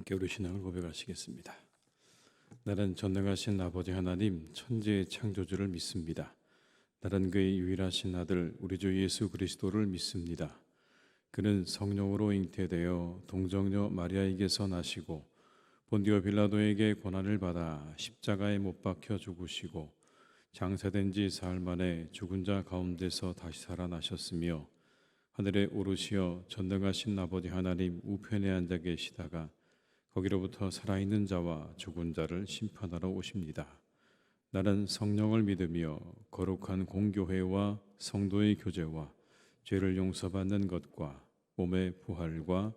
함께 우리 신앙을 고백하시겠습니다. 나는 전능하신 아버지 하나님 천지의 창조주를 믿습니다. 나는 그의 유일하신 아들 우리 주 예수 그리스도를 믿습니다. 그는 성령으로 잉태되어 동정녀 마리아에게서 나시고 본디오 빌라도에게 고난을 받아 십자가에 못 박혀 죽으시고 장사된 지 사흘 만에 죽은 자 가운데서 다시 살아나셨으며 하늘에 오르시어 전능하신 아버지 하나님 우편에 앉아 계시다가 거기로부터 살아있는 자와 죽은 자를 심판하러 오십니다. 나는 성령을 믿으며 거룩한 공교회와 성도의 교제와 죄를 용서받는 것과 몸의 부활과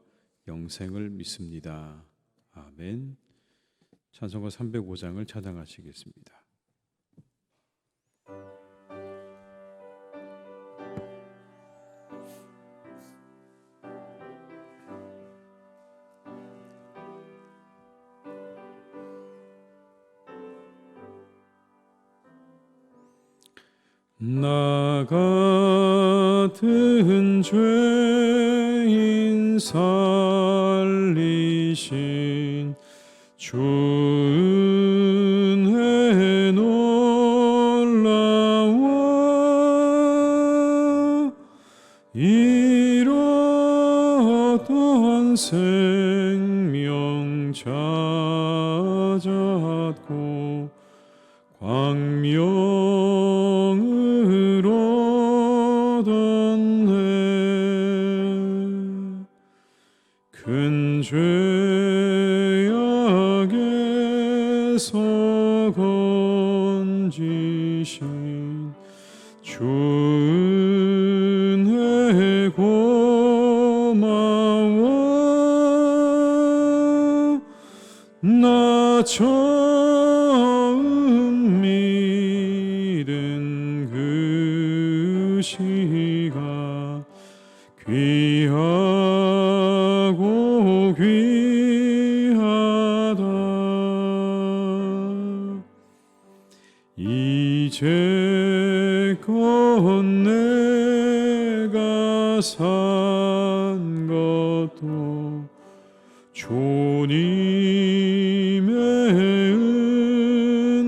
영생을 믿습니다. 아멘. 찬송가 305장을 찬양하시겠습니다. 나 같은 죄인 살리신 주 은혜 놀라워 잃었던 생명 찾았고 광명을 얻었네. 큰 죄악에서 건지신 주 은혜 고마워. 나 처음 믿은 그 시가 귀하고 귀하다. 이제껏 내가 산 것도 주님의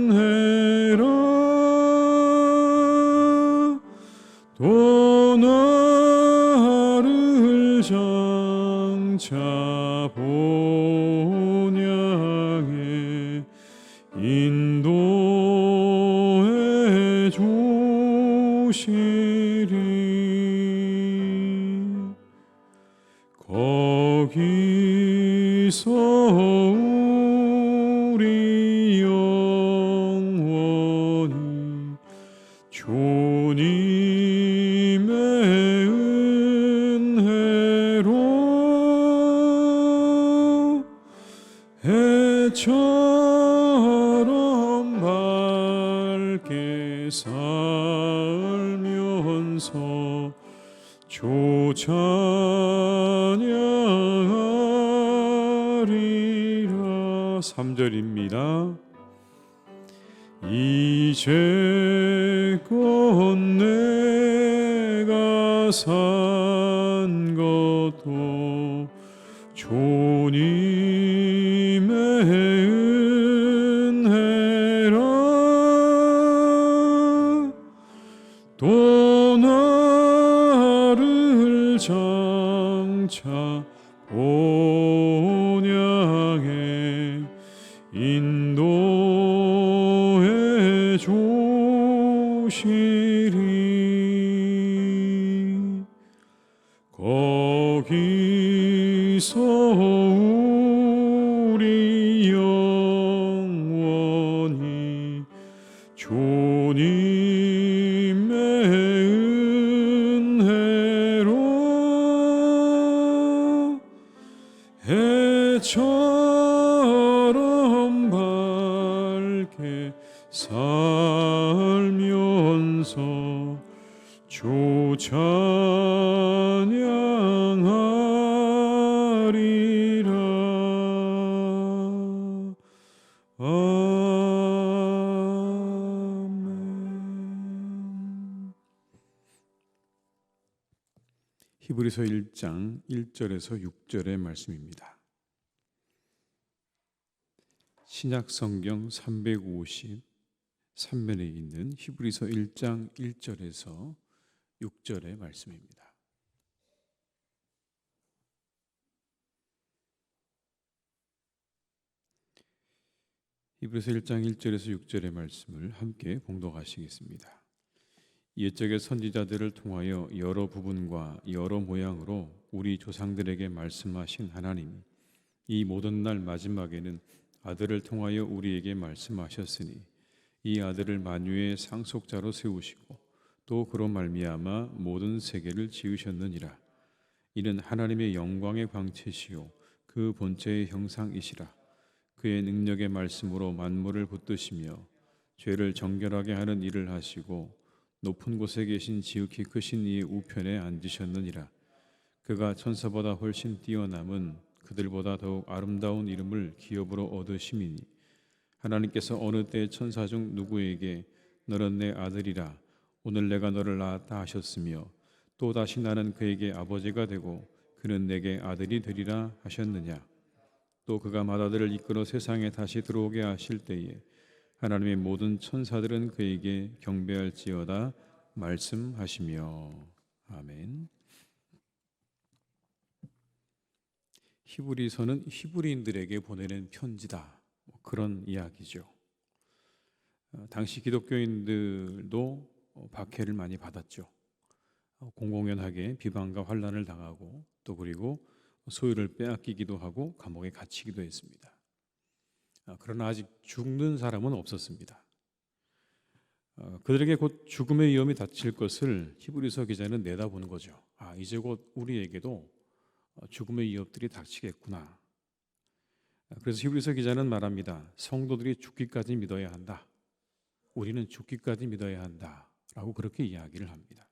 은혜라. 또 나를 장차 본향에 인도해 주시리. 거기서 우리 영원히 주님의 은혜로 해처럼 밝게 살면서 주 찬양하리라. 3절입니다. 이제껏 내가 산 것도 주님의 은혜라. 또 나를 장차 본향에 인도해 주시리. 거기서 우리 영원히 주님의 은혜로 해처럼 밝게 살면서 주 찬양하리라. 아멘. 히브리서 1장 1절에서 6절의 말씀입니다. 신약 성경 353면에 있는 히브리서 1장 1절에서 6절의 말씀입니다. 히브리서 1장 1절에서 6절의 말씀을 함께 봉독하시겠습니다. 옛적의 선지자들을 통하여 여러 부분과 여러 모양으로 우리 조상들에게 말씀하신 하나님이 이 모든 날 마지막에는 아들을 통하여 우리에게 말씀하셨으니 이 아들을 만유의 상속자로 세우시고 또 그로 말미암아 모든 세계를 지으셨느니라. 이는 하나님의 영광의 광채시요 그 본체의 형상이시라. 그의 능력의 말씀으로 만물을 붙드시며 죄를 정결하게 하는 일을 하시고 높은 곳에 계신 지극히 크신 이의 우편에 앉으셨느니라. 그가 천사보다 훨씬 뛰어남은 그들보다 더욱 아름다운 이름을 기업으로 얻으심이니 하나님께서 어느 때 천사 중 누구에게 너는 내 아들이라 오늘 내가 너를 낳았다 하셨으며 또 다시 나는 그에게 아버지가 되고 그는 내게 아들이 되리라 하셨느냐. 또 그가 맏아들을 이끌어 세상에 다시 들어오게 하실 때에 하나님의 모든 천사들은 그에게 경배할지어다 말씀하시며. 아멘. 히브리서는 히브리인들에게 보내는 편지다, 그런 이야기죠. 당시 기독교인들도 박해를 많이 받았죠. 공공연하게 비방과 환난을 당하고 또 그리고 소유를 빼앗기기도 하고 감옥에 갇히기도 했습니다. 그러나 아직 죽는 사람은 없었습니다. 그들에게 곧 죽음의 위험이 닥칠 것을 히브리서 기자는 내다보는 거죠. 이제 곧 우리에게도 죽음의 위협들이 닥치겠구나. 그래서 히브리서 기자는 말합니다. 성도들이 죽기까지 믿어야 한다. 우리는 죽기까지 믿어야 한다. 라고 그렇게 이야기를 합니다.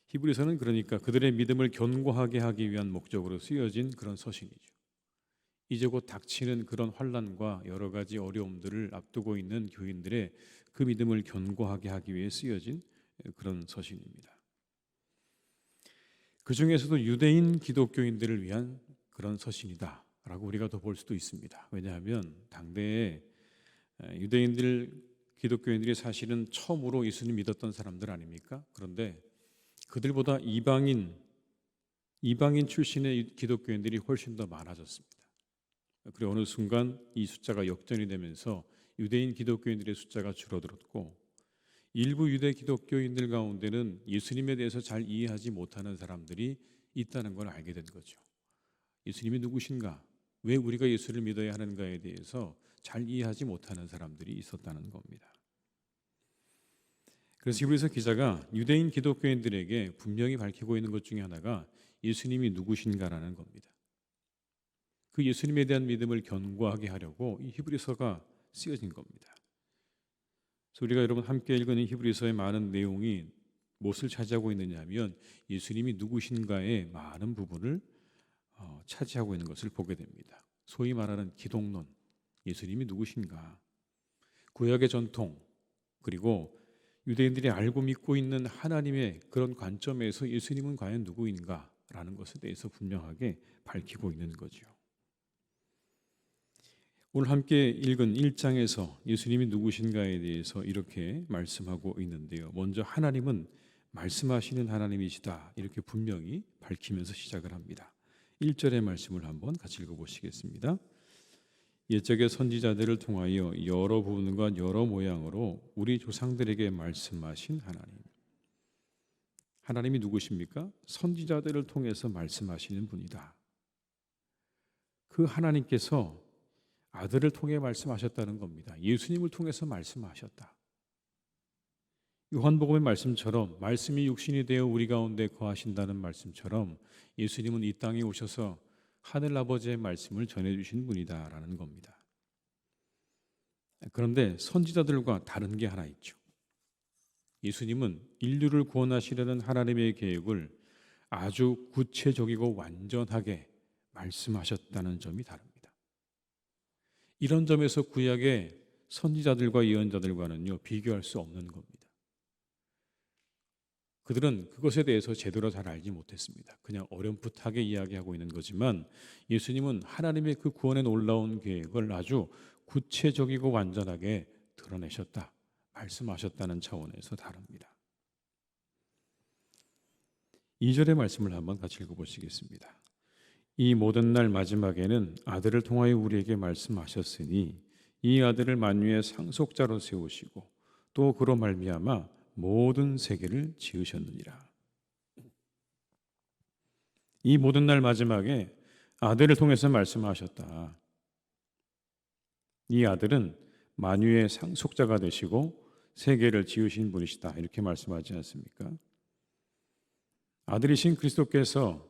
히브리서는 그러니까 그들의 믿음을 견고하게 하기 위한 목적으로 쓰여진 그런 서신이죠. 이제 곧 닥치는 그런 환난과 여러 가지 어려움들을 앞두고 있는 교인들의 그 믿음을 견고하게 하기 위해 쓰여진 그런 서신입니다. 그 중에서도 유대인 기독교인들을 위한 그런 서신이다라고 우리가 더 볼 수도 있습니다. 왜냐하면 당대에 유대인들 기독교인들이 사실은 처음으로 예수님 믿었던 사람들 아닙니까? 그런데 그들보다 이방인 출신의 기독교인들이 훨씬 더 많아졌습니다. 그리고 어느 순간 이 숫자가 역전이 되면서 유대인 기독교인들의 숫자가 줄어들었고 일부 유대 기독교인들 가운데는 예수님에 대해서 잘 이해하지 못하는 사람들이 있다는 걸 알게 된 거죠. 예수님이 누구신가? 왜 우리가 예수를 믿어야 하는가에 대해서 잘 이해하지 못하는 사람들이 있었다는 겁니다. 그래서 히브리서 기자가 유대인 기독교인들에게 분명히 밝히고 있는 것 중에 하나가 예수님이 누구신가라는 겁니다. 그 예수님에 대한 믿음을 견고하게 하려고 이 히브리서가 쓰여진 겁니다. 그래서 우리가 여러분 함께 읽은 이 히브리서의 많은 내용이 무엇을 차지하고 있느냐 하면 예수님이 누구신가의 많은 부분을 차지하고 있는 것을 보게 됩니다. 소위 말하는 기독론, 예수님이 누구신가, 구약의 전통, 그리고 유대인들이 알고 믿고 있는 하나님의 그런 관점에서 예수님은 과연 누구인가라는 것에 대해서 분명하게 밝히고 있는 거죠. 오늘 함께 읽은 1장에서 예수님이 누구신가에 대해서 이렇게 말씀하고 있는데요. 먼저 하나님은 말씀하시는 하나님이시다, 이렇게 분명히 밝히면서 시작을 합니다. 1절의 말씀을 한번 같이 읽어보시겠습니다. 옛적의 선지자들을 통하여 여러 부분과 여러 모양으로 우리 조상들에게 말씀하신 하나님. 하나님이 누구십니까? 선지자들을 통해서 말씀하시는 분이다. 그 하나님께서 아들을 통해 말씀하셨다는 겁니다. 예수님을 통해서 말씀하셨다. 요한복음의 말씀처럼 말씀이 육신이 되어 우리 가운데 거하신다는 말씀처럼 예수님은 이 땅에 오셔서 하늘 아버지의 말씀을 전해주신 분이다라는 겁니다. 그런데 선지자들과 다른 게 하나 있죠. 예수님은 인류를 구원하시려는 하나님의 계획을 아주 구체적이고 완전하게 말씀하셨다는 점이 다릅니다. 이런 점에서 구약의 선지자들과 예언자들과는요, 비교할 수 없는 겁니다. 그들은 그것에 대해서 제대로 잘 알지 못했습니다. 그냥 어렴풋하게 이야기하고 있는 거지만 예수님은 하나님의 그 구원에 놀라운 계획을 아주 구체적이고 완전하게 드러내셨다, 말씀하셨다는 차원에서 다릅니다. 2절의 말씀을 한번 같이 읽어보시겠습니다. 이 모든 날 마지막에는 아들을 통하여 우리에게 말씀하셨으니 이 아들을 만유의 상속자로 세우시고 또 그로 말미암아 모든 세계를 지으셨느니라. 이 모든 날 마지막에 아들을 통해서 말씀하셨다. 이 아들은 만유의 상속자가 되시고 세계를 지으신 분이시다, 이렇게 말씀하지 않습니까? 아들이신 그리스도께서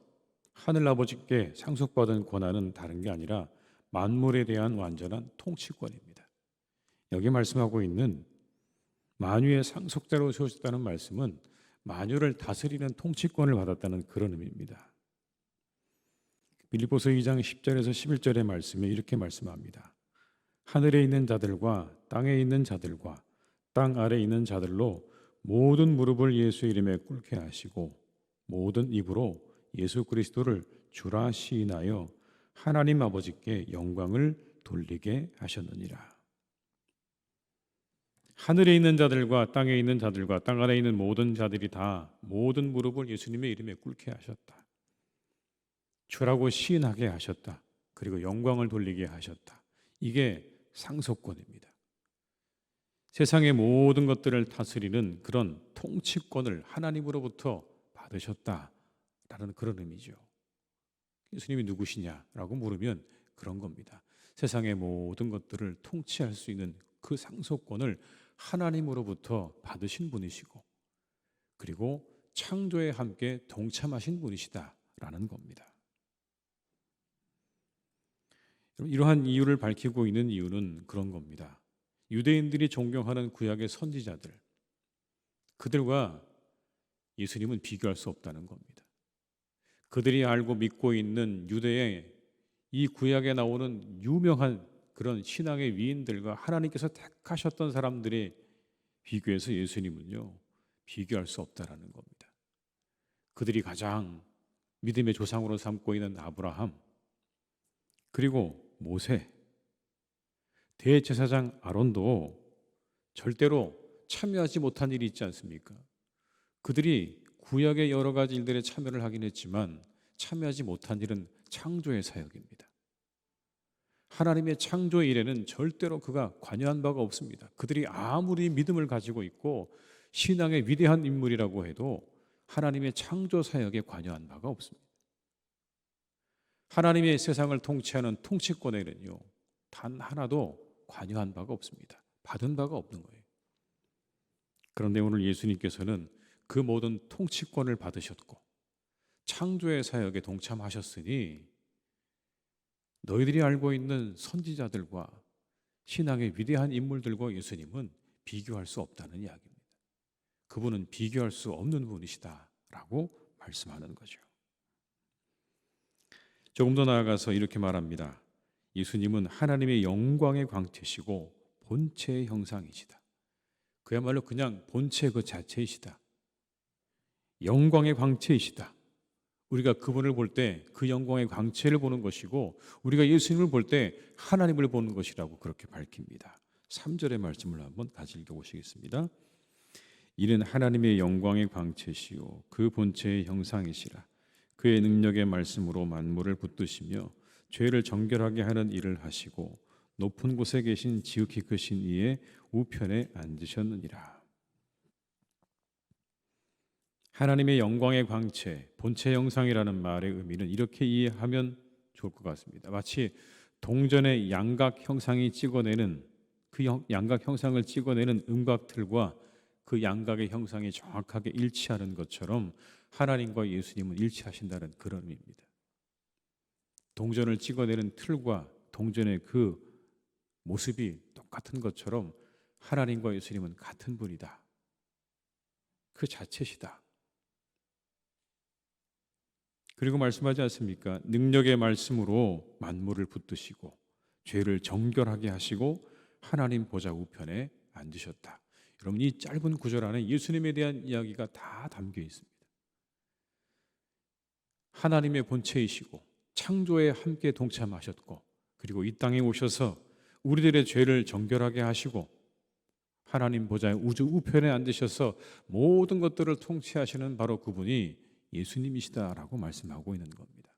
하늘 아버지께 상속받은 권한은 다른 게 아니라 만물에 대한 완전한 통치권입니다. 여기 말씀하고 있는 만유의 상속자로 세우셨다는 말씀은 만유를 다스리는 통치권을 받았다는 그런 의미입니다. 빌립보서 2장 10절에서 11절의 말씀에 이렇게 말씀합니다. 하늘에 있는 자들과 땅에 있는 자들과 땅 아래에 있는 자들로 모든 무릎을 예수 이름에 꿇게 하시고 모든 입으로 예수 그리스도를 주라 시인하여 하나님 아버지께 영광을 돌리게 하셨느니라. 하늘에 있는 자들과 땅에 있는 자들과 땅 아래에 있는 모든 자들이 다 모든 무릎을 예수님의 이름에 꿇게 하셨다. 주라고 시인하게 하셨다. 그리고 영광을 돌리게 하셨다. 이게 상속권입니다. 세상의 모든 것들을 다스리는 그런 통치권을 하나님으로부터 받으셨다라는 그런 의미죠. 예수님이 누구시냐라고 물으면 그런 겁니다. 세상의 모든 것들을 통치할 수 있는 그 상속권을 하나님으로부터 받으신 분이시고 그리고 창조에 함께 동참하신 분이시다라는 겁니다. 이러한 이유를 밝히고 있는 이유는 그런 겁니다. 유대인들이 존경하는 구약의 선지자들, 그들과 예수님은 비교할 수 없다는 겁니다. 그들이 알고 믿고 있는 유대의 이 구약에 나오는 유명한 그런 신앙의 위인들과 하나님께서 택하셨던 사람들의 비교해서 예수님은요, 비교할 수 없다라는 겁니다. 그들이 가장 믿음의 조상으로 삼고 있는 아브라함, 그리고 모세, 대제사장 아론도 절대로 참여하지 못한 일이 있지 않습니까? 그들이 구약의 여러 가지 일들에 참여를 하긴 했지만 참여하지 못한 일은 창조의 사역입니다. 하나님의 창조 일에는 절대로 그가 관여한 바가 없습니다. 그들이 아무리 믿음을 가지고 있고 신앙의 위대한 인물이라고 해도 하나님의 창조 사역에 관여한 바가 없습니다. 하나님의 세상을 통치하는 통치권에는요, 단 하나도 관여한 바가 없습니다. 받은 바가 없는 거예요. 그런데 오늘 예수님께서는 그 모든 통치권을 받으셨고 창조의 사역에 동참하셨으니 너희들이 알고 있는 선지자들과 신앙의 위대한 인물들과 예수님은 비교할 수 없다는 이야기입니다. 그분은 비교할 수 없는 분이시다라고 말씀하는 거죠. 조금 더 나아가서 이렇게 말합니다. 예수님은 하나님의 영광의 광채시고 본체의 형상이시다. 그야말로 그냥 본체 그 자체이시다. 영광의 광채이시다. 우리가 그분을 볼 때 그 영광의 광채를 보는 것이고 우리가 예수님을 볼 때 하나님을 보는 것이라고 그렇게 밝힙니다. 3절의 말씀을 한번 같이 읽어보시겠습니다. 이는 하나님의 영광의 광채시요 그 본체의 형상이시라. 그의 능력의 말씀으로 만물을 붙드시며 죄를 정결하게 하는 일을 하시고 높은 곳에 계신 지극히 크신 이의 우편에 앉으셨느니라. 하나님의 영광의 광채, 본체 형상이라는 말의 의미는 이렇게 이해하면 좋을 것 같습니다. 마치 동전의 양각 형상이 찍어내는 그 양각 형상을 찍어내는 음각틀과 그 양각의 형상이 정확하게 일치하는 것처럼 하나님과 예수님은 일치하신다는 그런 의미입니다. 동전을 찍어내는 틀과 동전의 그 모습이 똑같은 것처럼 하나님과 예수님은 같은 분이다. 그 자체시다. 그리고 말씀하지 않습니까? 능력의 말씀으로 만물을 붙드시고 죄를 정결하게 하시고 하나님 보좌 우편에 앉으셨다. 여러분, 이 짧은 구절 안에 예수님에 대한 이야기가 다 담겨 있습니다. 하나님의 본체이시고 창조에 함께 동참하셨고, 그리고 이 땅에 오셔서 우리들의 죄를 정결하게 하시고 하나님 보좌의 우주 우편에 앉으셔서 모든 것들을 통치하시는 바로 그분이 예수님이시다라고 말씀하고 있는 겁니다.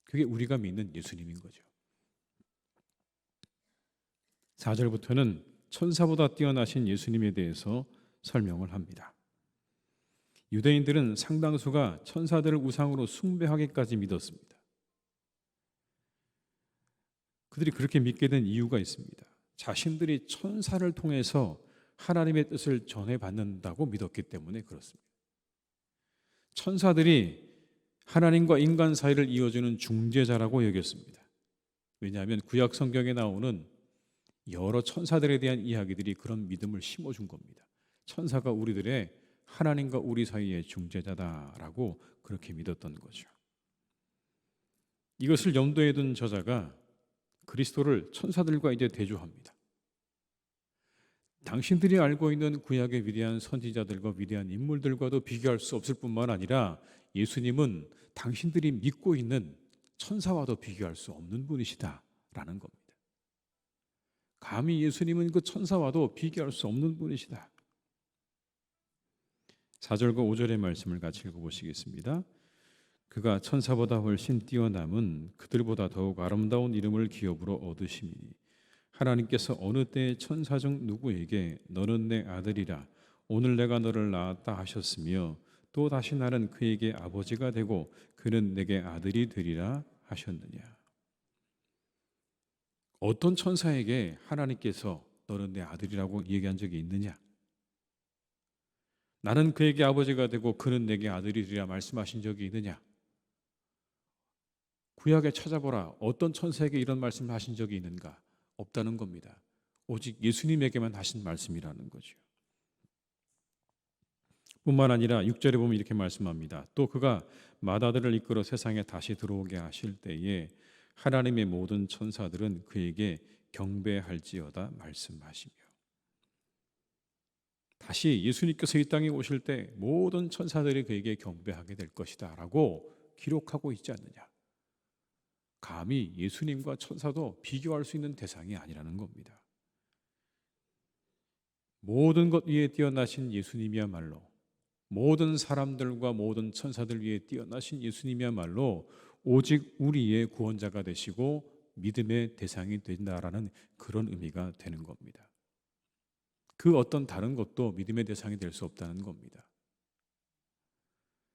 그게 우리가 믿는 예수님인 거죠. 4절부터는 천사보다 뛰어나신 예수님에 대해서 설명을 합니다. 유대인들은 상당수가 천사들을 우상으로 숭배하기까지 믿었습니다. 그들이 그렇게 믿게 된 이유가 있습니다. 자신들이 천사를 통해서 하나님의 뜻을 전해받는다고 믿었기 때문에 그렇습니다. 천사들이 하나님과 인간 사이를 이어주는 중재자라고 여겼습니다. 왜냐하면 구약 성경에 나오는 여러 천사들에 대한 이야기들이 그런 믿음을 심어준 겁니다. 천사가 우리들의 하나님과 우리 사이의 중재자다라고 그렇게 믿었던 거죠. 이것을 염두에 둔 저자가 그리스도를 천사들과 이제 대조합니다. 당신들이 알고 있는 구약의 위대한 선지자들과 위대한 인물들과도 비교할 수 없을 뿐만 아니라 예수님은 당신들이 믿고 있는 천사와도 비교할 수 없는 분이시다라는 겁니다. 감히 예수님은 그 천사와도 비교할 수 없는 분이시다. 4절과 5절의 말씀을 같이 읽어보시겠습니다. 그가 천사보다 훨씬 뛰어남은 그들보다 더욱 아름다운 이름을 기업으로 얻으심이니 하나님께서 어느 때에 천사 중 누구에게 너는 내 아들이라 오늘 내가 너를 낳았다 하셨으며 또 다시 나는 그에게 아버지가 되고 그는 내게 아들이 되리라 하셨느냐. 어떤 천사에게 하나님께서 너는 내 아들이라고 얘기한 적이 있느냐? 나는 그에게 아버지가 되고 그는 내게 아들이 되리라 말씀하신 적이 있느냐? 구약에 찾아보라. 어떤 천사에게 이런 말씀을 하신 적이 있는가? 없다는 겁니다. 오직 예수님에게만 하신 말씀이라는 거죠. 뿐만 아니라 6절에 보면 이렇게 말씀합니다. 또 그가 맏아들을 이끌어 세상에 다시 들어오게 하실 때에 하나님의 모든 천사들은 그에게 경배할지어다 말씀하시며, 다시 예수님께서 이 땅에 오실 때 모든 천사들이 그에게 경배하게 될 것이다 라고 기록하고 있지 않느냐. 감히 예수님과 천사도 비교할 수 있는 대상이 아니라는 겁니다. 모든 것 위에 뛰어나신 예수님이야말로, 모든 사람들과 모든 천사들 위에 뛰어나신 예수님이야말로 오직 우리의 구원자가 되시고 믿음의 대상이 된다라는 그런 의미가 되는 겁니다. 그 어떤 다른 것도 믿음의 대상이 될 수 없다는 겁니다.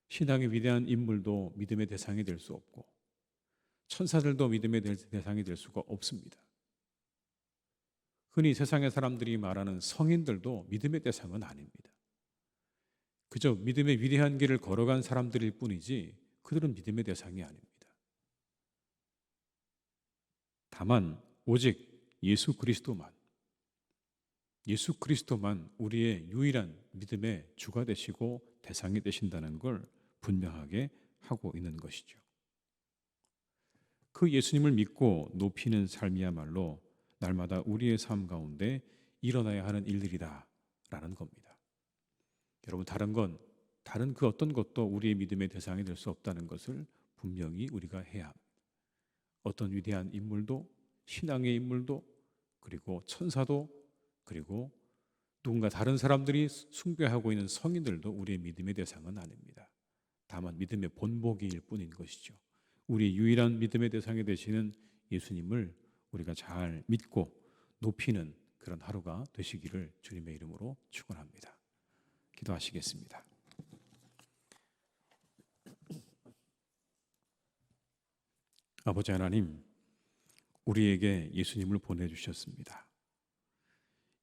신앙의 위대한 인물도 믿음의 대상이 될 수 없고 천사들도 믿음의 대상이 될 수가 없습니다. 흔히 세상의 사람들이 말하는 성인들도 믿음의 대상은 아닙니다. 그저 믿음의 위대한 길을 걸어간 사람들일 뿐이지 그들은 믿음의 대상이 아닙니다. 다만 오직 예수 그리스도만 우리의 유일한 믿음의 주가 되시고 대상이 되신다는 걸 분명하게 하고 있는 것이죠. 그 예수님을 믿고 높이는 삶이야말로 날마다 우리의 삶 가운데 일어나야 하는 일들이다 라는 겁니다. 여러분, 다른 그 어떤 것도 우리의 믿음의 대상이 될 수 없다는 것을 분명히 우리가 해야 합니다. 어떤 위대한 인물도, 신앙의 인물도, 그리고 천사도, 그리고 누군가 다른 사람들이 숭배하고 있는 성인들도 우리의 믿음의 대상은 아닙니다. 다만 믿음의 본보기일 뿐인 것이죠. 우리 유일한 믿음의 대상이 되시는 예수님을 우리가 잘 믿고 높이는 그런 하루가 되시기를 주님의 이름으로 축원합니다. 기도하시겠습니다. 아버지 하나님, 우리에게 예수님을 보내주셨습니다.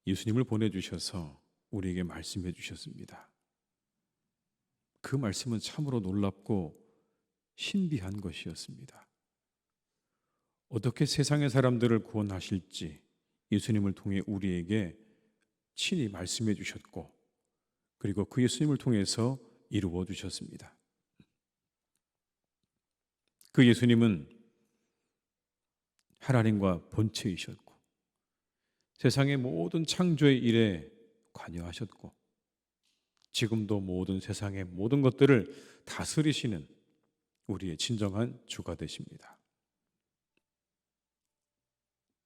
예수님을 보내주셔서 우리에게 말씀해 주셨습니다. 그 말씀은 참으로 놀랍고 신비한 것이었습니다. 어떻게 세상의 사람들을 구원하실지 예수님을 통해 우리에게 친히 말씀해 주셨고, 그리고 그 예수님을 통해서 이루어 주셨습니다. 그 예수님은 하나님과 본체이셨고 세상의 모든 창조의 일에 관여하셨고 지금도 모든 세상의 모든 것들을 다스리시는 우리의 진정한 주가 되십니다.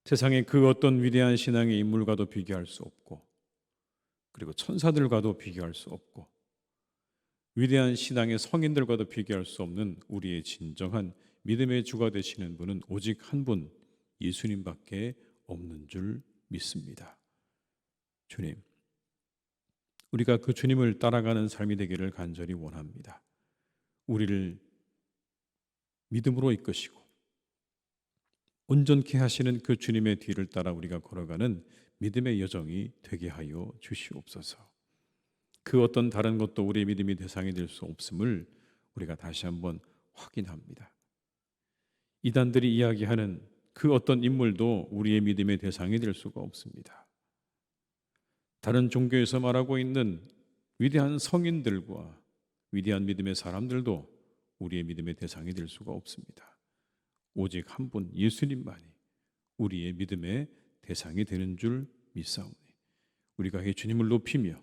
세상의 그 어떤 위대한 신앙의 인물과도 비교할 수 없고, 그리고 천사들과도 비교할 수 없고, 위대한 신앙의 성인들과도 비교할 수 없는 우리의 진정한 믿음의 주가 되시는 분은 오직 한 분, 예수님밖에 없는 줄 믿습니다. 주님, 우리가 그 주님을 따라가는 삶이 되기를 간절히 원합니다. 우리를 믿음으로 이끄시고 온전케 하시는 그 주님의 뒤를 따라 우리가 걸어가는 믿음의 여정이 되게 하여 주시옵소서. 그 어떤 다른 것도 우리의 믿음의 대상이 될 수 없음을 우리가 다시 한번 확인합니다. 이단들이 이야기하는 그 어떤 인물도 우리의 믿음의 대상이 될 수가 없습니다. 다른 종교에서 말하고 있는 위대한 성인들과 위대한 믿음의 사람들도 우리의 믿음의 대상이 될 수가 없습니다. 오직 한 분 예수님만이 우리의 믿음의 대상이 되는 줄 믿사오니 우리가 이 주님을 높이며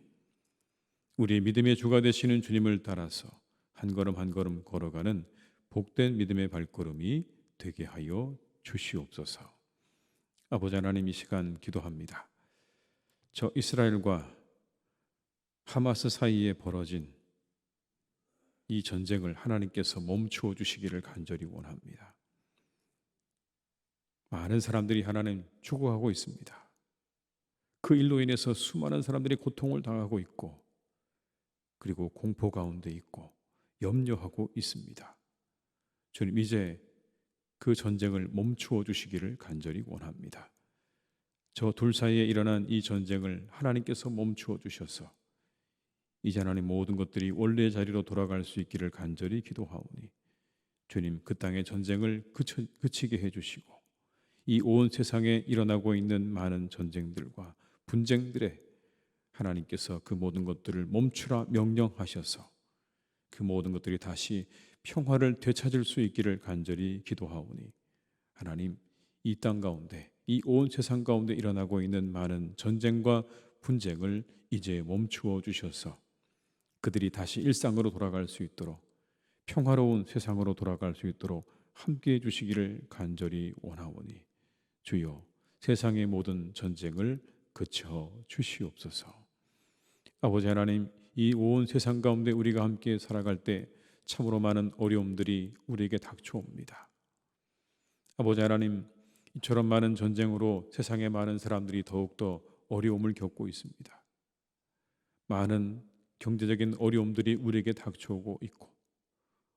우리의 믿음의 주가 되시는 주님을 따라서 한 걸음 한 걸음 걸어가는 복된 믿음의 발걸음이 되게 하여 주시옵소서. 아버지 하나님, 이 시간 기도합니다. 저 이스라엘과 하마스 사이에 벌어진 이 전쟁을 하나님께서 멈추어 주시기를 간절히 원합니다. 많은 사람들이 하나님 죽어가고 있습니다. 그 일로 인해서 수많은 사람들이 고통을 당하고 있고, 그리고 공포 가운데 있고 염려하고 있습니다. 주님, 이제 그 전쟁을 멈추어 주시기를 간절히 원합니다. 저 둘 사이에 일어난 이 전쟁을 하나님께서 멈추어 주셔서 이제 하나님 모든 것들이 원래의 자리로 돌아갈 수 있기를 간절히 기도하오니 주님, 그 땅의 전쟁을 그치게 해주시고 이 온 세상에 일어나고 있는 많은 전쟁들과 분쟁들에 하나님께서 그 모든 것들을 멈추라 명령하셔서 그 모든 것들이 다시 평화를 되찾을 수 있기를 간절히 기도하오니 하나님, 이 땅 가운데 이 온 세상 가운데 일어나고 있는 많은 전쟁과 분쟁을 이제 멈추어 주셔서 그들이 다시 일상으로 돌아갈 수 있도록 평화로운 세상으로 돌아갈 수 있도록 함께해 주시기를 간절히 원하오니 주여, 세상의 모든 전쟁을 그쳐 주시옵소서. 아버지 하나님, 이 온 세상 가운데 우리가 함께 살아갈 때 참으로 많은 어려움들이 우리에게 닥쳐옵니다. 아버지 하나님, 이처럼 많은 전쟁으로 세상의 많은 사람들이 더욱더 어려움을 겪고 있습니다. 많은 경제적인 어려움들이 우리에게 닥쳐오고 있고,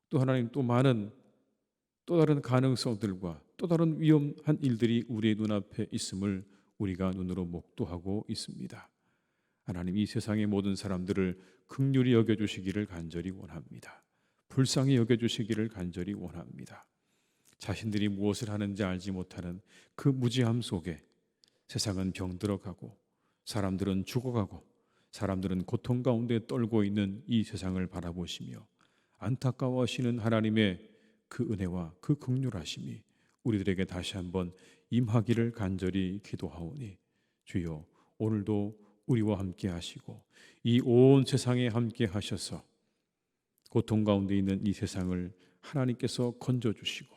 또 하나님, 또 많은 또 다른 가능성들과 또 다른 위험한 일들이 우리의 눈앞에 있음을 우리가 눈으로 목도하고 있습니다. 하나님, 이 세상의 모든 사람들을 긍휼히 여겨주시기를 간절히 원합니다. 불쌍히 여겨주시기를 간절히 원합니다. 자신들이 무엇을 하는지 알지 못하는 그 무지함 속에 세상은 병들어가고 사람들은 죽어가고 사람들은 고통 가운데 떨고 있는 이 세상을 바라보시며 안타까워하시는 하나님의 그 은혜와 그 긍휼하심이 우리들에게 다시 한번 임하기를 간절히 기도하오니 주여, 오늘도 우리와 함께 하시고 이 온 세상에 함께 하셔서 고통 가운데 있는 이 세상을 하나님께서 건져주시고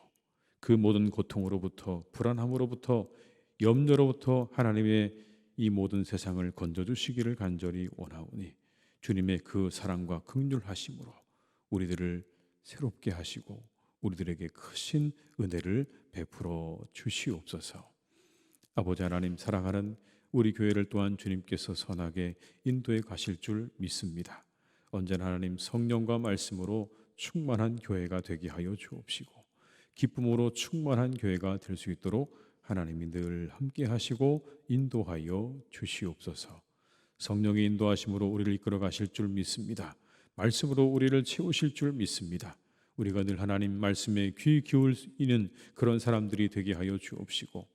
그 모든 고통으로부터, 불안함으로부터, 염려로부터 하나님의 이 모든 세상을 건져주시기를 간절히 원하오니 주님의 그 사랑과 긍휼하심으로 우리들을 새롭게 하시고 우리들에게 크신 은혜를 베풀어 주시옵소서. 아버지 하나님, 사랑하는 우리 교회를 또한 주님께서 선하게 인도해 가실 줄 믿습니다. 언제나 하나님 성령과 말씀으로 충만한 교회가 되게 하여 주옵시고 기쁨으로 충만한 교회가 될 수 있도록 하나님이 늘 함께 하시고 인도하여 주시옵소서. 성령의 인도하심으로 우리를 이끌어 가실 줄 믿습니다. 말씀으로 우리를 채우실 줄 믿습니다. 우리가 늘 하나님 말씀에 귀 기울이는 그런 사람들이 되게 하여 주옵시고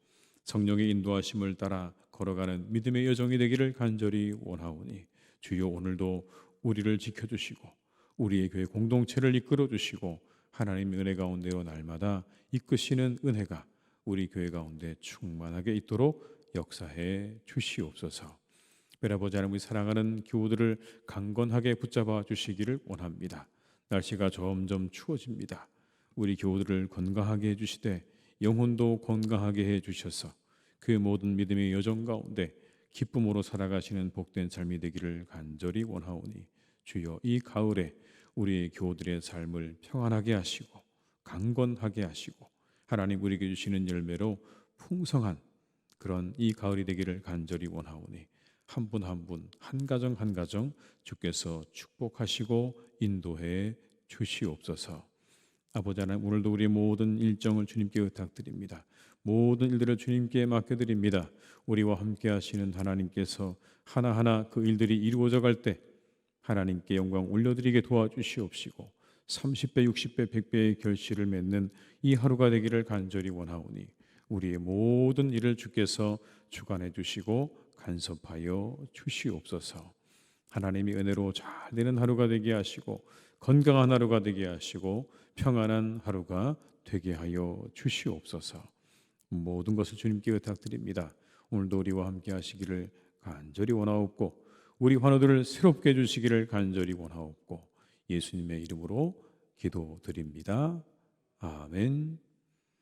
성령의 인도하심을 따라 걸어가는 믿음의 여정이 되기를 간절히 원하오니 주여, 오늘도 우리를 지켜주시고 우리의 교회 공동체를 이끌어 주시고 하나님의 은혜 가운데로 날마다 이끄시는 은혜가 우리 교회 가운데 충만하게 있도록 역사해 주시옵소서. 특별히 아버지 하나님, 우리 사랑하는 교우들을 강건하게 붙잡아 주시기를 원합니다. 날씨가 점점 추워집니다. 우리 교우들을 건강하게 해주시되 영혼도 건강하게 해주셔서 그 모든 믿음의 여정 가운데 기쁨으로 살아가시는 복된 삶이 되기를 간절히 원하오니 주여, 이 가을에 우리 교우들의 삶을 평안하게 하시고 강건하게 하시고 하나님 우리에게 주시는 열매로 풍성한 그런 이 가을이 되기를 간절히 원하오니 한 분 한 분, 한 가정 한 가정 주께서 축복하시고 인도해 주시옵소서. 아버지 하나님, 오늘도 우리의 모든 일정을 주님께 부탁드립니다. 모든 일들을 주님께 맡겨드립니다. 우리와 함께 하시는 하나님께서 하나하나 그 일들이 이루어져 갈 때 하나님께 영광 올려드리게 도와주시옵시고 30배, 60배, 100배의 결실을 맺는 이 하루가 되기를 간절히 원하오니 우리의 모든 일을 주께서 주관해 주시고 간섭하여 주시옵소서. 하나님이 은혜로 잘 되는 하루가 되게 하시고 건강한 하루가 되게 하시고 평안한 하루가 되게 하여 주시옵소서. 모든 것을 주님께 부탁드립니다. 오늘도 우리와 함께 하시기를 간절히 원하옵고 우리 환우들을 새롭게 해주시기를 간절히 원하옵고 예수님의 이름으로 기도드립니다. 아멘.